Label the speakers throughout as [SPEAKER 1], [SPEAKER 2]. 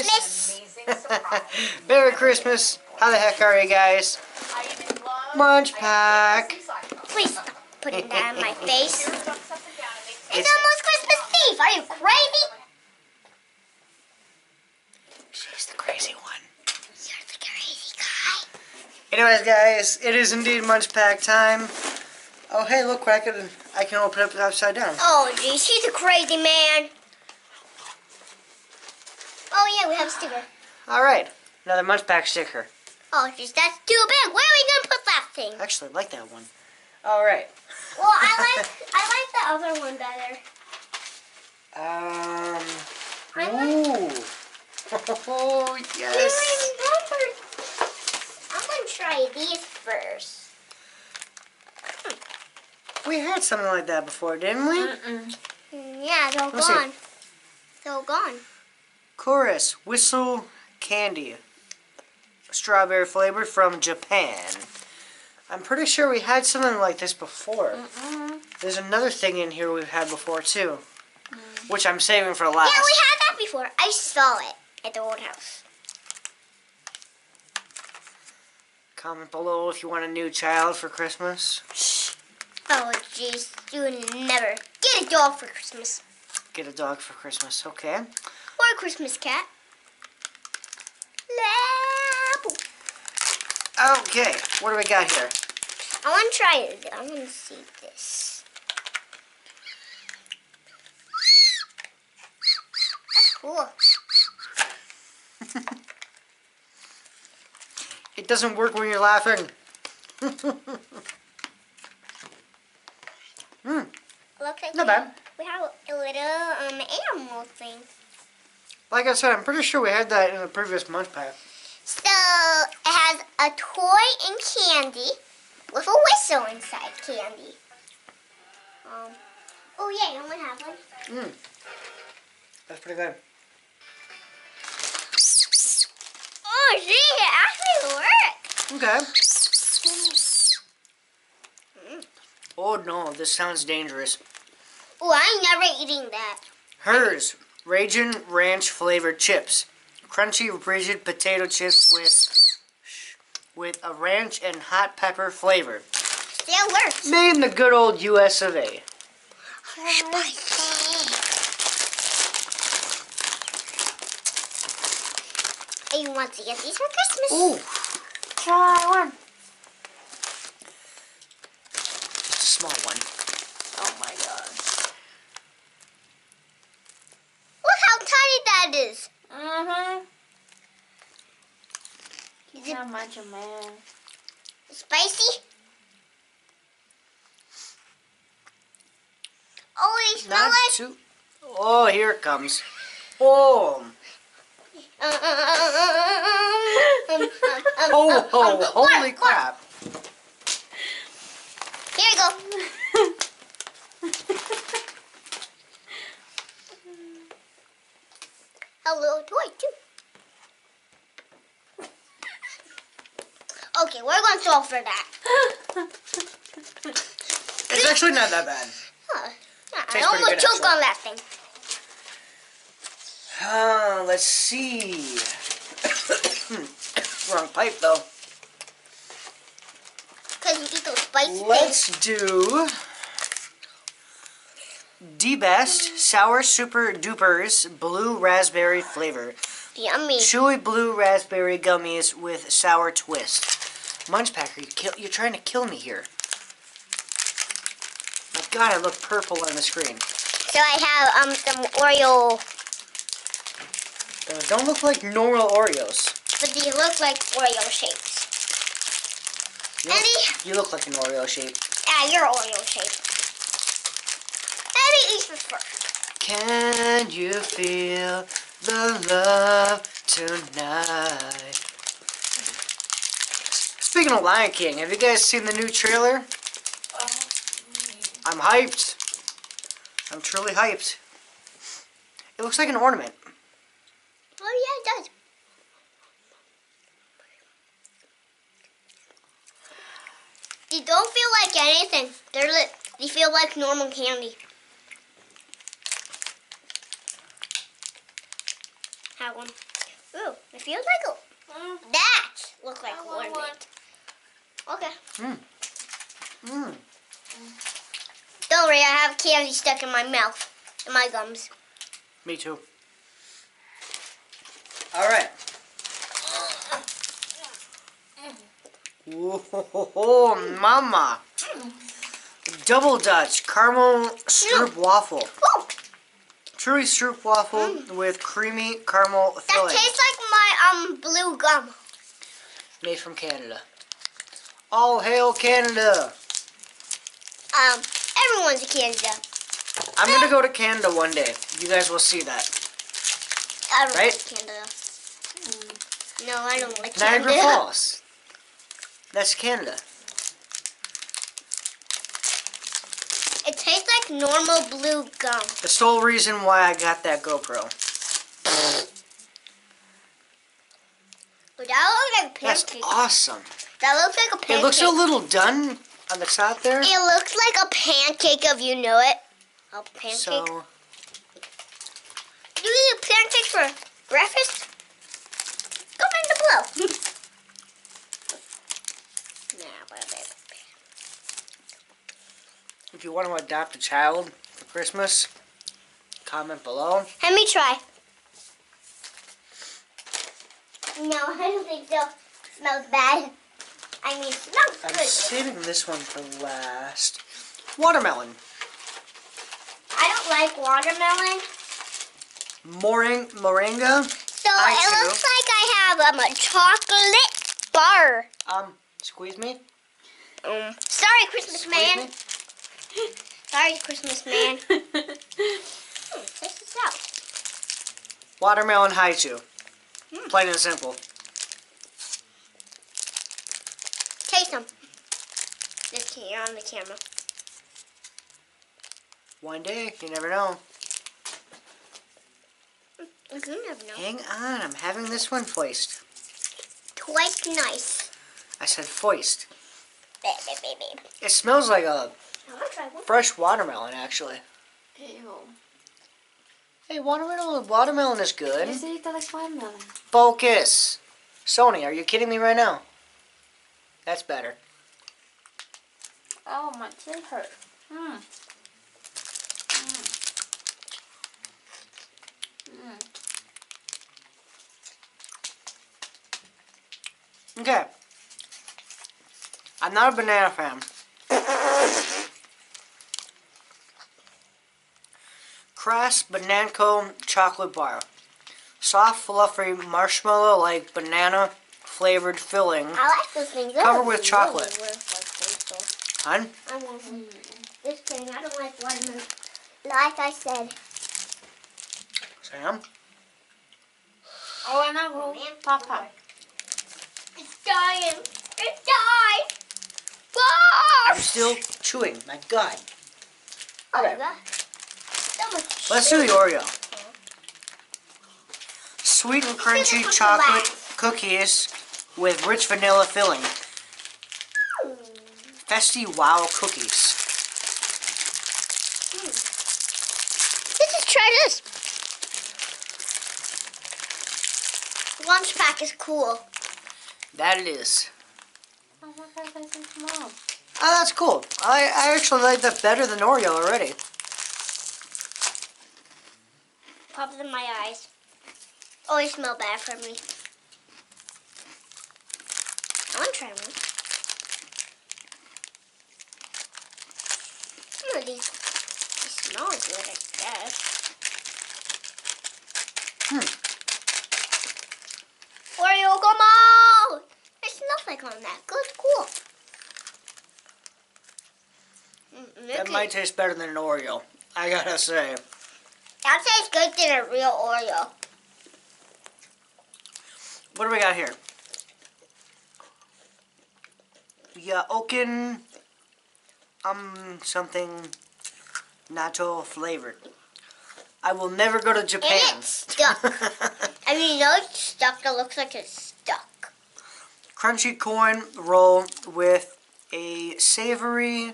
[SPEAKER 1] guys. Merry Christmas. How the heck are you guys? Munchpak.
[SPEAKER 2] Please stop putting that on my face. It's almost Christmas Eve. Are you crazy?
[SPEAKER 1] She's the crazy one.
[SPEAKER 2] You're the crazy guy.
[SPEAKER 1] Anyways, guys, it is indeed Munchpak time. Oh, hey, look, I can open it up upside down.
[SPEAKER 2] Oh, geez, he's a crazy man. Oh, yeah, we have a sticker.
[SPEAKER 1] All right, another Munchpak sticker.
[SPEAKER 2] Oh, geez, that's too big. Where are we going to put that thing?
[SPEAKER 1] Actually, I like that one. All right.
[SPEAKER 2] Well, I like the other one better.
[SPEAKER 1] Ooh. Oh, yes.
[SPEAKER 2] I'm going to try these first.
[SPEAKER 1] We had something like that before, didn't we?
[SPEAKER 2] Yeah, they're
[SPEAKER 1] Let's
[SPEAKER 2] gone.
[SPEAKER 1] see.
[SPEAKER 2] They're gone.
[SPEAKER 1] Chorus, whistle candy. Strawberry flavored from Japan. I'm pretty sure we had something like this before. There's another thing in here we've had before, too. Which I'm saving for last.
[SPEAKER 2] Yeah, we had that before. I saw it at the old house.
[SPEAKER 1] Comment below if you want a new child for Christmas.
[SPEAKER 2] Oh, jeez. You would never get a dog for Christmas.
[SPEAKER 1] Get a dog for Christmas, okay.
[SPEAKER 2] Or a Christmas cat.
[SPEAKER 1] Okay, what do we got here?
[SPEAKER 2] I want to try it. I want to see this. That's cool.
[SPEAKER 1] It doesn't work when you're laughing.
[SPEAKER 2] Looks like
[SPEAKER 1] Not bad.
[SPEAKER 2] We have a little animal thing.
[SPEAKER 1] Like I said, I'm pretty sure we had that in the previous Munchpak.
[SPEAKER 2] So it has a toy and candy with a whistle inside candy. Oh yeah, you only have one.
[SPEAKER 1] That's pretty good.
[SPEAKER 2] Oh gee, it actually worked.
[SPEAKER 1] Okay. Oh no, this sounds dangerous.
[SPEAKER 2] Oh, I'm never eating that.
[SPEAKER 1] Hers, Ragin' Ranch flavored chips. Crunchy, rigid potato chips with a ranch and hot pepper flavor.
[SPEAKER 2] Still works.
[SPEAKER 1] Made in the good old US of A.
[SPEAKER 2] I want to get these for Christmas.
[SPEAKER 1] Ooh.
[SPEAKER 2] Try one.
[SPEAKER 1] Just a small one.
[SPEAKER 2] Oh my gosh. Look how tiny that is.
[SPEAKER 3] He's not much of a man.
[SPEAKER 2] Spicy? Oh, they smell
[SPEAKER 1] Not
[SPEAKER 2] like...
[SPEAKER 1] too... Oh, here it comes. Oh. Oh, holy crap.
[SPEAKER 2] Here you go. A little toy, too. Okay, we're going to solve for that.
[SPEAKER 1] It's actually not that bad.
[SPEAKER 2] Huh. Yeah, I
[SPEAKER 1] Tastes pretty
[SPEAKER 2] almost
[SPEAKER 1] good,
[SPEAKER 2] choked on that thing.
[SPEAKER 1] Let's see. Wrong pipe, though.
[SPEAKER 2] Because you eat those spicy things.
[SPEAKER 1] Let's do D-Best Sour Super Dupers Blue Raspberry Flavor.
[SPEAKER 2] Yummy.
[SPEAKER 1] Chewy blue raspberry gummies with sour twist. Munchpak, you're trying to kill me here. My God, I look purple on the screen.
[SPEAKER 2] So I have some Oreo,
[SPEAKER 1] Those don't look like normal Oreos.
[SPEAKER 2] but these look like Oreo shapes.
[SPEAKER 1] You look like an Oreo shape.
[SPEAKER 2] Yeah, you're Oreo shape. Let me eat this first.
[SPEAKER 1] Can you feel the love tonight? Speaking of Lion King, have you guys seen the new trailer? I'm hyped. I'm truly hyped. It looks like an ornament.
[SPEAKER 2] Oh yeah, it does. They don't feel like anything. They feel like normal candy. Have one. Ooh, it feels like that looks like corned beef. Okay. Don't worry, I have candy stuck in my mouth, in my gums.
[SPEAKER 1] Me too. All right. Whoa, mama. Double Dutch caramel stroop waffle.
[SPEAKER 2] Oh,
[SPEAKER 1] Truly stroop waffle with creamy caramel
[SPEAKER 2] that
[SPEAKER 1] filling.
[SPEAKER 2] tastes like my blue gum.
[SPEAKER 1] Made from Canada. All hail Canada.
[SPEAKER 2] Everyone's a Canada.
[SPEAKER 1] I'm gonna go to Canada one day. You guys will see that.
[SPEAKER 2] I don't
[SPEAKER 1] Right?
[SPEAKER 2] like Canada. No, I don't like
[SPEAKER 1] Niagara
[SPEAKER 2] Canada.
[SPEAKER 1] Falls. That's Canada.
[SPEAKER 2] It tastes like normal blue gum.
[SPEAKER 1] The sole reason why I got that GoPro.
[SPEAKER 2] But that looks like a
[SPEAKER 1] That's
[SPEAKER 2] pancake.
[SPEAKER 1] awesome.
[SPEAKER 2] That looks like a pancake.
[SPEAKER 1] It looks a little done on the top there.
[SPEAKER 2] It looks like a pancake if you know it. A pancake.
[SPEAKER 1] So,
[SPEAKER 2] You eat pancakes for breakfast? Comment below.
[SPEAKER 1] if you want to adopt a child for Christmas, comment below.
[SPEAKER 2] Let me try. No, I don't think so. Smells bad. I mean, smells
[SPEAKER 1] I'm
[SPEAKER 2] good.
[SPEAKER 1] saving this one for last. Watermelon.
[SPEAKER 2] I don't like watermelon.
[SPEAKER 1] Moringa.
[SPEAKER 2] So
[SPEAKER 1] I
[SPEAKER 2] it
[SPEAKER 1] too.
[SPEAKER 2] looks like I have a chocolate bar.
[SPEAKER 1] Squeeze me.
[SPEAKER 2] Sorry, Christmas
[SPEAKER 1] Squeeze
[SPEAKER 2] man.
[SPEAKER 1] me.
[SPEAKER 2] Sorry, Christmas man. Test this out.
[SPEAKER 1] Watermelon haichu. Plain and simple.
[SPEAKER 2] Taste them. This here on the camera.
[SPEAKER 1] One day, you never know.
[SPEAKER 2] You never know.
[SPEAKER 1] Hang on, I'm having this one foist.
[SPEAKER 2] Quite nice.
[SPEAKER 1] I said foist.
[SPEAKER 2] Baby.
[SPEAKER 1] It smells like a
[SPEAKER 2] I'm gonna try one.
[SPEAKER 1] fresh watermelon, actually.
[SPEAKER 3] Ew.
[SPEAKER 1] Hey, watermelon is good.
[SPEAKER 3] Yes, it like watermelon.
[SPEAKER 1] Focus. Sony, are you kidding me right now? That's better.
[SPEAKER 3] Oh, my chin hurt.
[SPEAKER 1] Okay. I'm not a banana fan. Crass Bananco chocolate bar. Soft, fluffy marshmallow like banana flavored filling.
[SPEAKER 2] I like those things.
[SPEAKER 1] Covered
[SPEAKER 2] Those
[SPEAKER 1] with
[SPEAKER 2] are
[SPEAKER 1] chocolate.
[SPEAKER 2] really worth
[SPEAKER 1] Hun?
[SPEAKER 2] I want one. Just kidding. I don't like watermelon. Like I said.
[SPEAKER 1] Sam?
[SPEAKER 3] Oh, and I will Papa.
[SPEAKER 2] It's dying. It died.
[SPEAKER 1] I'm still chewing. My God.
[SPEAKER 2] Oh my
[SPEAKER 1] Okay.
[SPEAKER 2] God. So much
[SPEAKER 1] Let's do the
[SPEAKER 2] sugar.
[SPEAKER 1] Oreo. Sweet and crunchy
[SPEAKER 2] Cookie
[SPEAKER 1] chocolate
[SPEAKER 2] wax.
[SPEAKER 1] cookies with rich vanilla filling. Festy Wow cookies.
[SPEAKER 2] Let's just try this. Munchpak is cool.
[SPEAKER 1] That it is.
[SPEAKER 3] Oh my God, that's so small.
[SPEAKER 1] Oh, that's cool. I actually like that better than Oreo already.
[SPEAKER 2] Pops in my eyes. Always smell bad for me. I want to try one. Oh, these smell good, I guess. Oreo, come on! It smells like on that. Good, cool.
[SPEAKER 1] That might taste better than an Oreo. I gotta say.
[SPEAKER 2] That tastes good than a real Oreo.
[SPEAKER 1] What do we got here? Oaken, something natto flavored. I will never go to Japan.
[SPEAKER 2] And it's stuck. I mean, you know it's stuck. It looks like it's stuck.
[SPEAKER 1] Crunchy corn roll with a savory.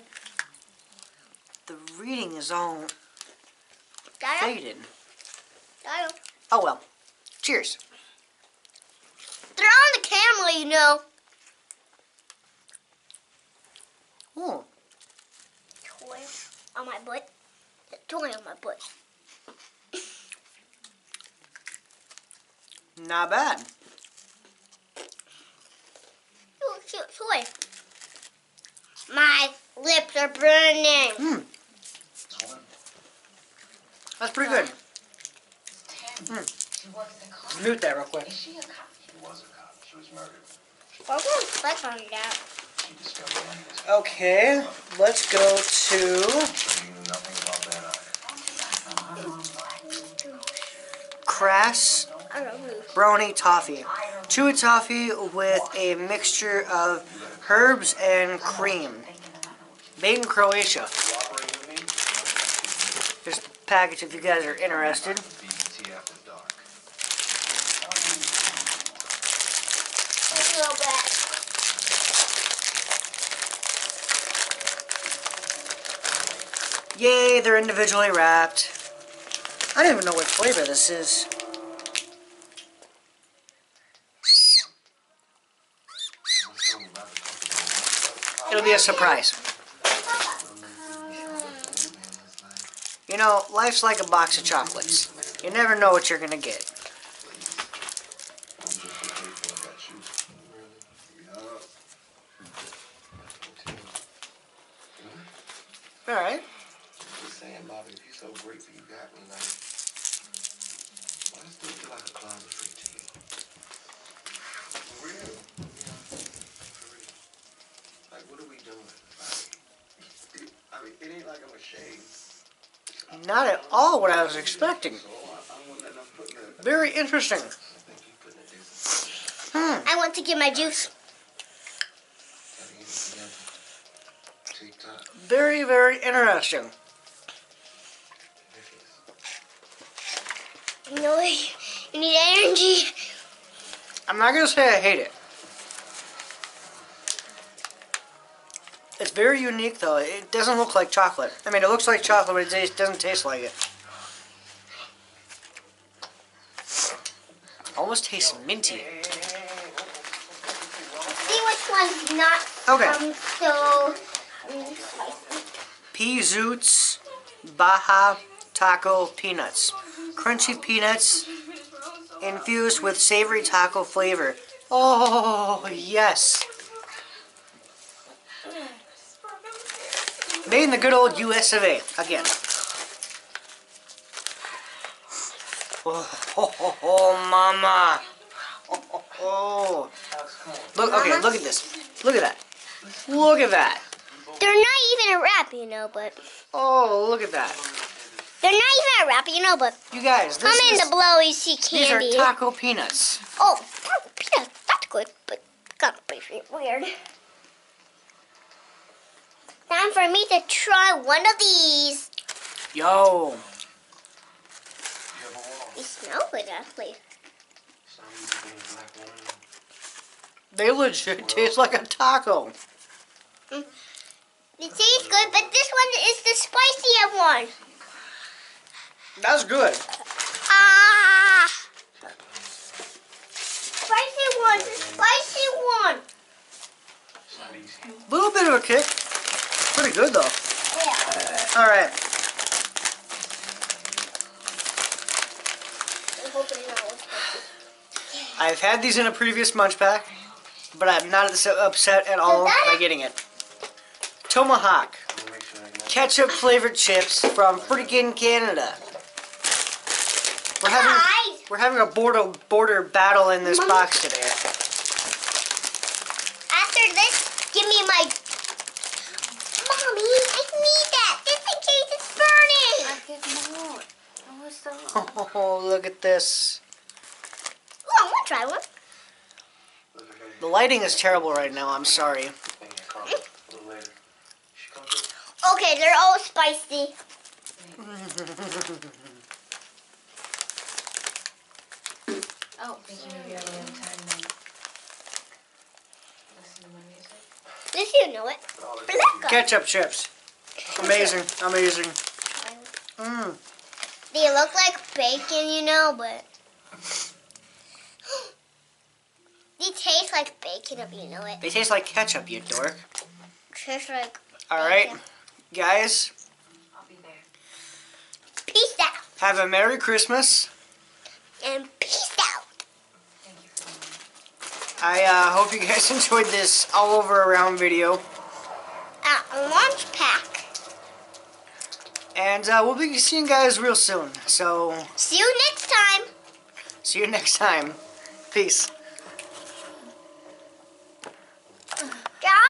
[SPEAKER 1] The reading is all
[SPEAKER 2] Got it?
[SPEAKER 1] faded.
[SPEAKER 2] Got it.
[SPEAKER 1] Oh well. Cheers.
[SPEAKER 2] They're on the camera, you know.
[SPEAKER 1] Oh,
[SPEAKER 2] Toy on my butt. A toy on my butt.
[SPEAKER 1] not bad.
[SPEAKER 2] Oh, cute toy. My lips are burning.
[SPEAKER 1] Mm. That's pretty good. Mute that real quick.
[SPEAKER 4] She was a cop. She was murdered.
[SPEAKER 2] I'm going to click on that.
[SPEAKER 4] She discovered Andy was
[SPEAKER 1] Okay, let's go to
[SPEAKER 4] you knew nothing about that either.
[SPEAKER 1] Crass
[SPEAKER 2] I don't know.
[SPEAKER 1] Brownie Toffee. Chewy toffee with a mixture of herbs and cream. Made in Croatia.
[SPEAKER 4] Cooperate with me?
[SPEAKER 1] There's a package if you guys are interested.
[SPEAKER 4] BBT after dark.
[SPEAKER 2] A little bit.
[SPEAKER 1] Yay, they're individually wrapped. I don't even know what flavor this is. It'll be a surprise. You know, life's like a box of chocolates. You never know what you're gonna get. Alright.
[SPEAKER 4] Just saying, Bobby, if you're so grateful you got me, like, why does it feel like a closet free to you? For real. For real. Like, what are we doing? Like, I mean, it ain't like I'm ashamed.
[SPEAKER 1] Not at all what I was expecting.
[SPEAKER 4] So I wouldn't let them put me in
[SPEAKER 1] Very interesting.
[SPEAKER 4] I think you putting it there.
[SPEAKER 2] I want to get my juice.
[SPEAKER 4] Gotta get it together. TikTok.
[SPEAKER 1] Very, very interesting.
[SPEAKER 2] You know, you need energy.
[SPEAKER 1] I'm not gonna say I hate it. It's very unique though. It doesn't look like chocolate. I mean, it looks like chocolate, but it doesn't taste like it. Almost tastes minty.
[SPEAKER 2] See which one's not
[SPEAKER 1] Okay.
[SPEAKER 2] so spicy.
[SPEAKER 1] Pea Zoots Baja Taco Peanuts. Crunchy peanuts infused with savory taco flavor. Oh, yes. Made in the good old US of A. Again. Oh, mama. Oh. Look, okay, look at this. Look at that. Look at that.
[SPEAKER 2] They're not even a wrap, you know, but...
[SPEAKER 1] Oh, look at that.
[SPEAKER 2] They're not even a wrap, you know, but...
[SPEAKER 1] You guys,
[SPEAKER 2] Come in the below, you see
[SPEAKER 1] these are
[SPEAKER 2] candy.
[SPEAKER 1] taco peanuts.
[SPEAKER 2] Oh, peanuts, that's good, but kind of pretty weird. Time for me to try one of these.
[SPEAKER 1] Yo.
[SPEAKER 2] They smell good, actually.
[SPEAKER 1] They legit taste like a taco.
[SPEAKER 2] It tastes good, but this one is the spicier one.
[SPEAKER 1] That's good.
[SPEAKER 2] Ah! Spicy one, the spicy one.
[SPEAKER 1] Little bit of a kick. Pretty good though.
[SPEAKER 2] Yeah.
[SPEAKER 1] All right.
[SPEAKER 2] I'm hoping it's not spicy.
[SPEAKER 1] I've had these in a previous Munchpak, but I'm not upset at all by getting it. Tomahawk. Ketchup flavored chips from freaking Canada. We're having a border battle in this box today.
[SPEAKER 2] After this, give me my... Mommy, I need that. Just in case it's burning.
[SPEAKER 3] I get more. Oh, it's so...
[SPEAKER 1] Oh, look at this.
[SPEAKER 2] Oh, I want to try one.
[SPEAKER 1] The lighting is terrible right now. I'm sorry.
[SPEAKER 2] Okay, they're all spicy.
[SPEAKER 3] Oh, thinking of your other time then. Listen to my music.
[SPEAKER 2] This you know it. Rebecca.
[SPEAKER 1] Ketchup chips. Amazing. Amazing. Mmm.
[SPEAKER 2] They look like bacon, you know, but... taste like bacon if you know it.
[SPEAKER 1] They taste like ketchup, you dork.
[SPEAKER 2] Tastes like
[SPEAKER 1] Alright,
[SPEAKER 2] bacon.
[SPEAKER 1] guys,
[SPEAKER 3] I'll be there.
[SPEAKER 2] Peace out.
[SPEAKER 1] have a Merry Christmas.
[SPEAKER 2] And peace out.
[SPEAKER 3] Thank you for
[SPEAKER 1] I hope you guys enjoyed this all over around video.
[SPEAKER 2] Munchpak.
[SPEAKER 1] And we'll be seeing you guys real soon. So,
[SPEAKER 2] See you next time.
[SPEAKER 1] see you next time. Peace.